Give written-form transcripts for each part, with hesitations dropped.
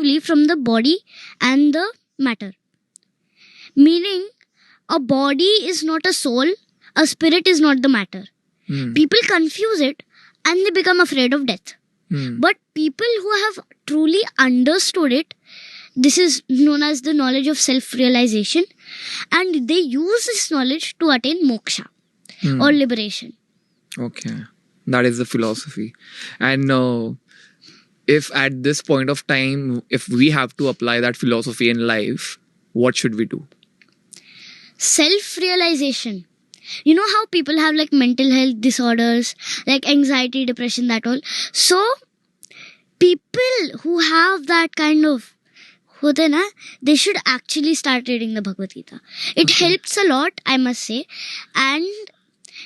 separately from the body and the matter. Meaning, a body is not a soul, a spirit is not the matter. People confuse it and they become afraid of death. But people who have truly understood it, this is known as the knowledge of self-realization, and they use this knowledge to attain moksha or liberation. Okay, that is the philosophy. And if at this point of time, if we have to apply that philosophy in life, what should we do? Self-realization. You know how people have like mental health disorders, like anxiety, depression, that all. So, people who have that kind of hote na, they should actually start reading the Bhagavad Gita. It helps a lot, I must say, and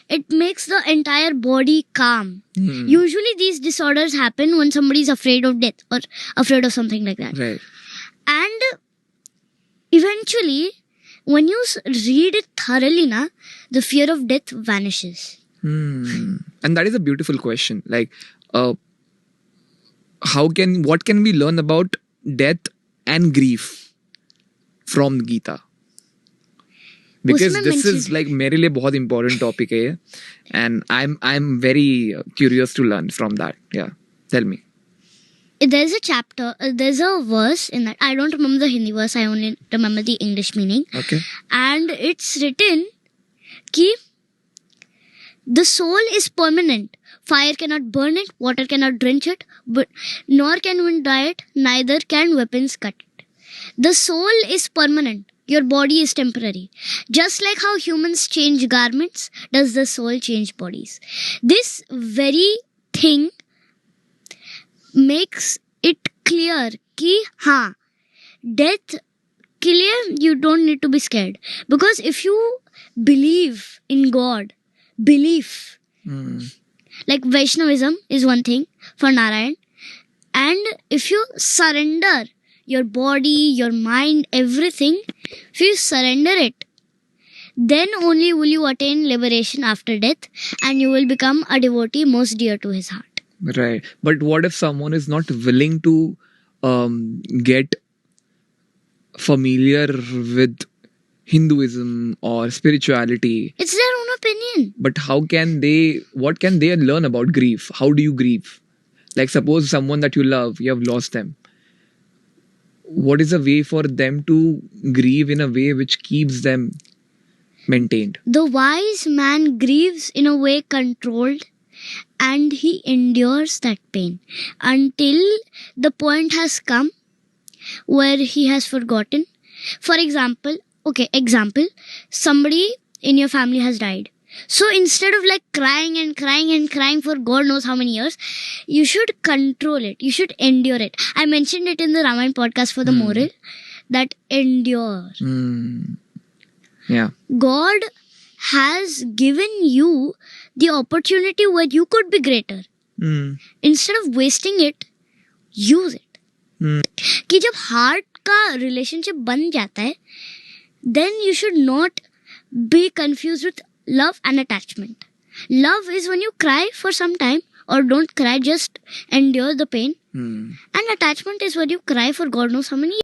it makes the entire body calm. Usually these disorders happen when somebody is afraid of death or afraid of something like that. Right. And eventually, when you read it thoroughly, na, the fear of death vanishes. And that is a beautiful question. Like, what can we learn about death and grief from Gita? Because this is like मेरे लिए बहुत important topic है ये, and I'm very curious to learn from that. Yeah, tell me. There's a chapter, there's a verse in that. I don't remember the Hindi verse, I only remember the English meaning. Okay. And it's written कि the soul is permanent. Fire cannot burn it, water cannot drench it, but nor can wind dry it, neither can weapons cut it. The soul is permanent. Your body is temporary. Just like how humans change garments, does the soul change bodies. This very thing makes it clear कि हाँ, death के लिए you don't need to be scared. Because if you believe in God, belief, like Vaishnavism is one thing for Narayan, and if you surrender your body, your mind, everything, if you surrender it, then only will you attain liberation after death, and you will become a devotee most dear to his heart. Right. But what if someone is not willing to get familiar with Hinduism or spirituality? It's their own opinion. But what can they learn about grief? How do you grieve? Like suppose someone that you love, you have lost them. What is a way for them to grieve in a way which keeps them maintained? The wise man grieves in a way controlled, and he endures that pain until the point has come where he has forgotten. For example, somebody in your family has died. So instead of like crying and crying and crying for God knows how many years, you should control it. You should endure it. I mentioned it in the Ramayana podcast for the moral, that endure. Yeah. God has given you the opportunity where you could be greater. Instead of wasting it, use it. कि जब heart का relationship बन जाता है, then you should not be confused with love and attachment. Love is when you cry for some time, or don't cry, just endure the pain. And attachment is when you cry for God knows how many